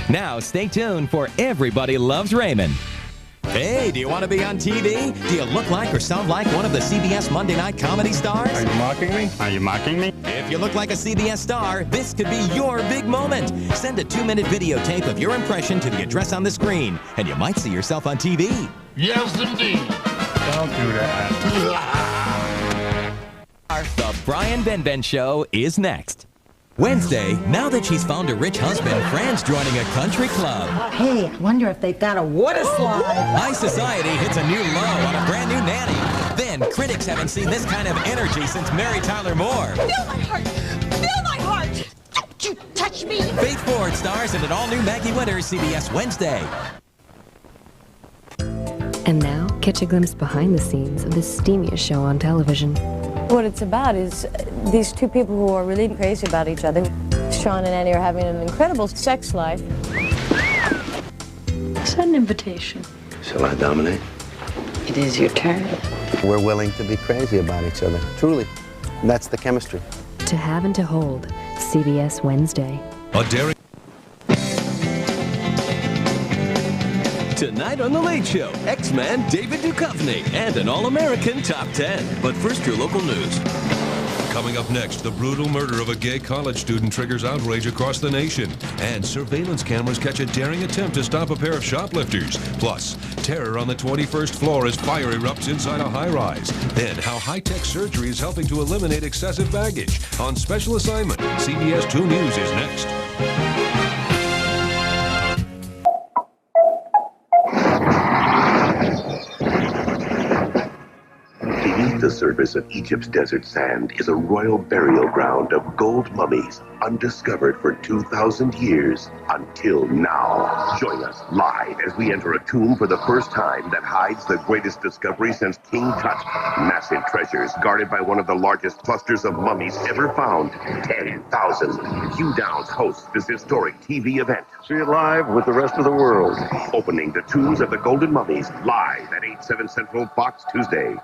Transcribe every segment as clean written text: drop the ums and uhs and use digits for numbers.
Now stay tuned for Everybody Loves Raymond. Hey, do you want to be on TV? Do you look like or sound like one of the CBS Monday night comedy stars? Are you mocking me? Are you mocking me? If you look like a CBS star, this could be your big moment. Send a 2-minute videotape of your impression to the address on the screen, and you might see yourself on TV. Yes, indeed. Don't do that. The Brian Benben Show is next. Wednesday, now that she's found a rich husband, Fran's joining a country club. Hey, I wonder if they've got a water slide. High society hits a new low on a brand new nanny. Then, critics haven't seen this kind of energy since Mary Tyler Moore. Feel my heart! Feel my heart! Don't you touch me! Faith Ford stars in an all-new Maggie Winters, CBS Wednesday. And now, catch a glimpse behind the scenes of the steamiest show on television. What it's about is these two people who are really crazy about each other. Sean and Annie are having an incredible sex life. Is that an invitation? Shall I dominate? It is your turn. We're willing to be crazy about each other, truly. And that's the chemistry. To Have and to Hold, CBS Wednesday. A daring. Tonight on The Late Show, X-Man David Duchovny and an All-American Top 10. But first, your local news. Coming up next, the brutal murder of a gay college student triggers outrage across the nation. And surveillance cameras catch a daring attempt to stop a pair of shoplifters. Plus, terror on the 21st floor as fire erupts inside a high-rise. Then, how high-tech surgery is helping to eliminate excessive baggage. On special assignment, CBS 2 News is next. The surface of Egypt's desert sand is a royal burial ground of gold mummies undiscovered for 2,000 years until now. Join us live as we enter a tomb for the first time that hides the greatest discovery since King Tut. Massive treasures guarded by one of the largest clusters of mummies ever found. 10,000. Hugh Downs hosts this historic TV event. See it live with the rest of the world. Opening the tombs of the golden mummies live at 8/7 Central Fox Tuesday.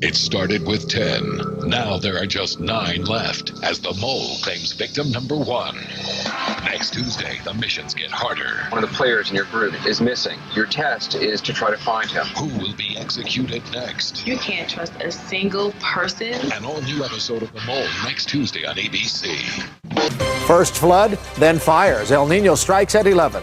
It started with 10. Now there are just 9 left as the mole claims victim number 1. Next Tuesday, the missions get harder. One of the players in your group is missing. Your test is to try to find him. Who will be executed next? You can't trust a single person. An all-new episode of The Mole next Tuesday on ABC. First flood, then fires. El Nino strikes at 11.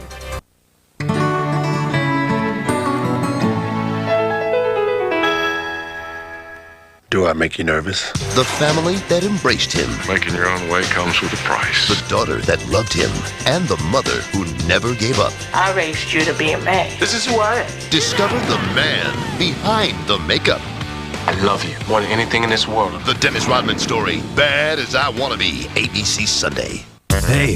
Do I make you nervous? The family that embraced him. Making your own way comes with a price. The daughter that loved him. And the mother who never gave up. I raised you to be a man. This is who I am. Discover the man behind the makeup. I love you more than anything in this world. The Dennis Rodman story, Bad as I Wanna Be, ABC Sunday. Hey.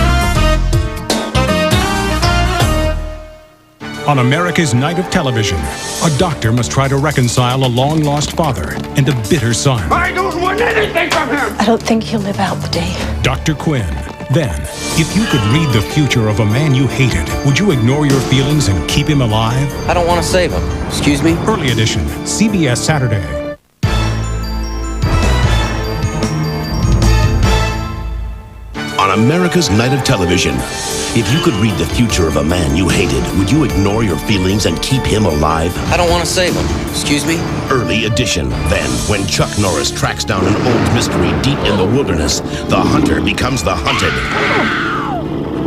On America's Night of Television, a doctor must try to reconcile a long-lost father and a bitter son. I don't want anything from him! I don't think he'll live out the day. Dr. Quinn. Then, if you could read the future of a man you hated, would you ignore your feelings and keep him alive? I don't want to save him. Excuse me? Early edition, CBS Saturday. On America's Night of Television, if you could read the future of a man you hated, would you ignore your feelings and keep him alive? I don't want to save him. Excuse me? Early edition. Then, when Chuck Norris tracks down an old mystery deep in the wilderness, the hunter becomes the hunted.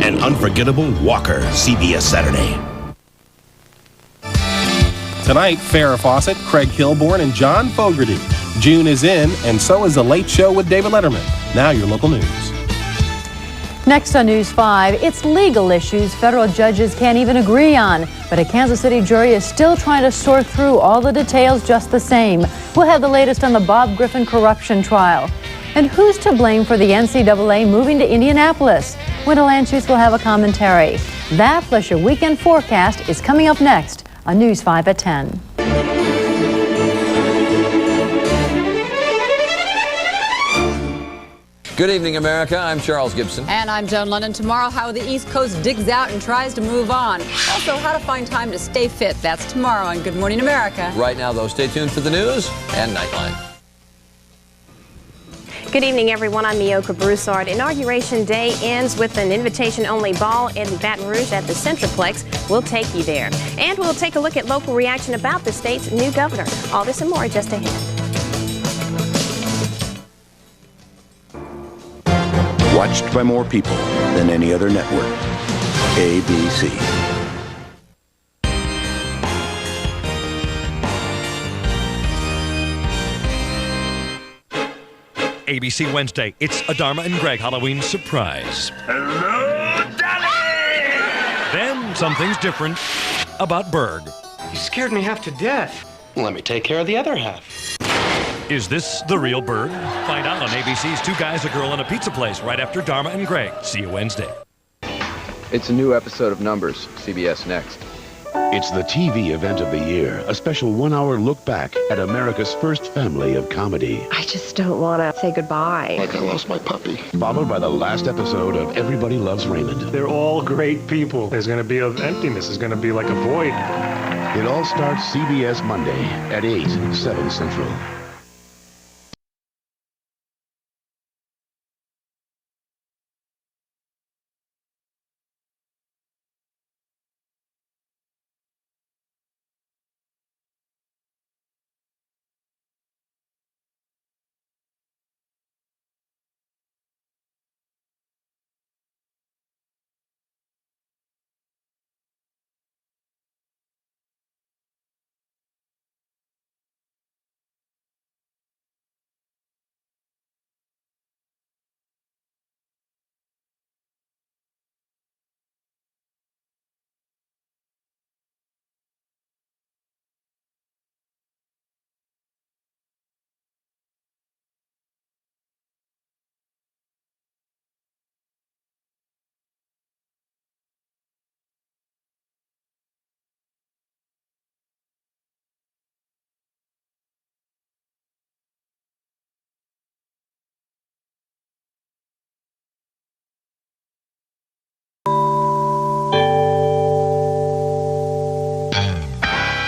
An unforgettable Walker, CBS Saturday. Tonight, Farrah Fawcett, Craig Kilborn, and John Fogerty. June is in, and so is The Late Show with David Letterman. Now your local news. Next on News 5, it's legal issues federal judges can't even agree on. But a Kansas City jury is still trying to sort through all the details just the same. We'll have the latest on the Bob Griffin corruption trial. And who's to blame for the NCAA moving to Indianapolis? Wendell Anschutz will have a commentary. That plus your weekend forecast is coming up next on News 5 at 10. Good evening, America. I'm Charles Gibson. And I'm Joan London. Tomorrow, how the East Coast digs out and tries to move on. Also, how to find time to stay fit. That's tomorrow on Good Morning America. Right now, though, stay tuned for the news and Nightline. Good evening, everyone. I'm Mioka Broussard. Inauguration Day ends with an invitation-only ball in Baton Rouge at the Centraplex. We'll take you there. And we'll take a look at local reaction about the state's new governor. All this and more just ahead. Watched by more people than any other network. ABC. ABC Wednesday, it's Adama and Greg Halloween surprise. Hello, Daddy! Then something's different about Berg. You scared me half to death. Let me take care of the other half. Is this the real Berg? Find out on ABC's Two Guys, a Girl, and a Pizza Place right after Dharma and Greg. See you Wednesday. It's a new episode of Numbers, CBS Next. It's the TV event of the year, a special one-hour look back at America's first family of comedy. I just don't want to say goodbye. Like I lost my puppy. Followed by the last episode of Everybody Loves Raymond. They're all great people. There's going to be an emptiness. There's going to be like a void. It all starts CBS Monday at 8, 7 Central.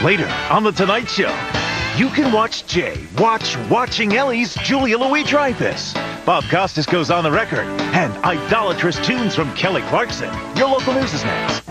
Later on The Tonight Show, you can watch Jay watching Ellie's Julia Louis-Dreyfus. Bob Costas goes on the record, and idolatrous tunes from Kelly Clarkson. Your local news is next.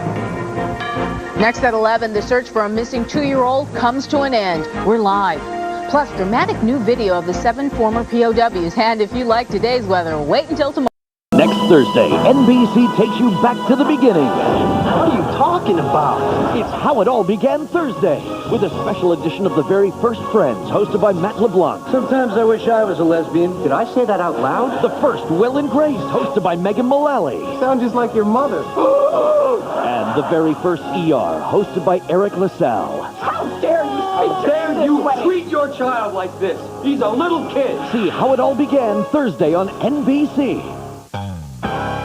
Next at 11, the search for a missing 2-year-old comes to an end. We're live. Plus, dramatic new video of the 7 former POWs. And if you like today's weather, wait until tomorrow. Next Thursday, NBC takes you back to the beginning. What are you talking about? It's How It All Began Thursday, with a special edition of The Very First Friends, hosted by Matt LeBlanc. Sometimes I wish I was a lesbian. Did I say that out loud? The First Will and Grace, hosted by Megan Mullally. Sound just like your mother. And The Very First ER, hosted by Eric LaSalle. How dare you How dare you treat your child like this? He's a little kid. See How It All Began Thursday on NBC.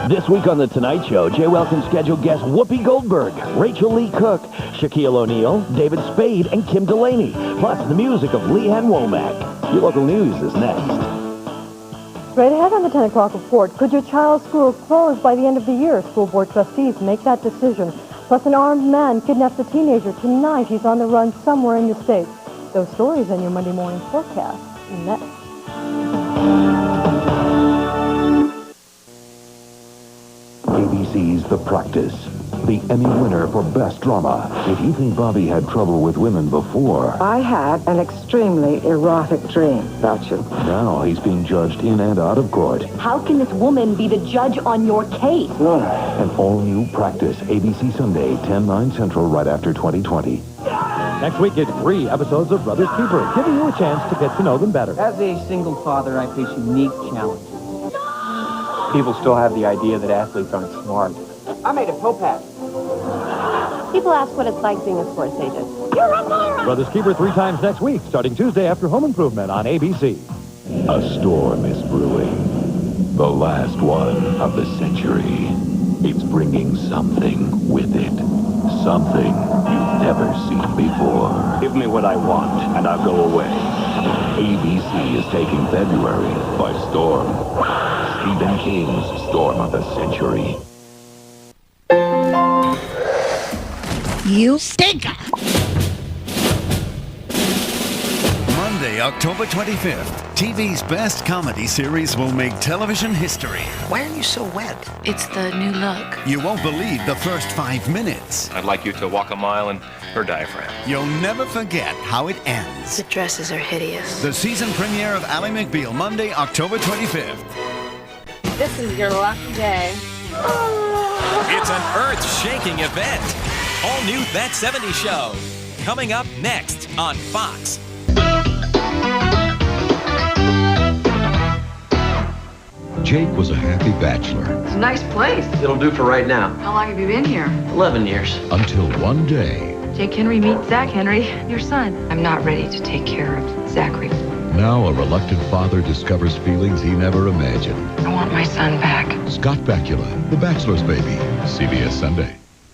This week on The Tonight Show, Jay Welkin scheduled guests Whoopi Goldberg, Rachel Lee Cook, Shaquille O'Neal, David Spade, and Kim Delaney, plus the music of Leanne Womack. Your local news is next. Right ahead on the 10 o'clock report. Could your child's school close by the end of the year? School board trustees make that decision. Plus, an armed man kidnaps a teenager tonight. He's on the run somewhere in the States. Those stories in your Monday morning forecast. Next. ABC's The Practice, the Emmy winner for Best Drama. If you think Bobby had trouble with women before... I had an extremely erotic dream about you. Now he's being judged in and out of court. How can this woman be the judge on your case? An all-new Practice, ABC Sunday, 10/9 Central, right after 2020. Next week, it's 3 episodes of Brothers Keeper, giving you a chance to get to know them better. As a single father, I face unique challenges. People still have the idea that athletes aren't smart. I made a towpath. People ask what it's like being a sports agent. You're a moron! Brothers Keeper 3 times next week, starting Tuesday after Home Improvement on ABC. A storm is brewing. The last one of the century. It's bringing something with it. Something you've never seen before. Give me what I want, and I'll go away. ABC is taking February by storm. Stephen King's Storm of the Century. You stinker! Monday, October 25th, TV's best comedy series will make television history. Why are you so wet? It's the new look. You won't believe the first 5 minutes. I'd like you to walk a mile in her diaphragm. You'll never forget how it ends. The dresses are hideous. The season premiere of Ally McBeal, Monday, October 25th. This is your lucky day. It's an earth-shaking event. All new That 70s Show. Coming up next on Fox. Jake was a happy bachelor. It's a nice place. It'll do for right now. How long have you been here? 11 years. Until one day, Jake Henry meets Zach Henry, your son. I'm not ready to take care of Zachary. now a reluctant father discovers feelings he never imagined. I want my son back. Scott Bakula, The Bachelor's Baby, CBS Sunday.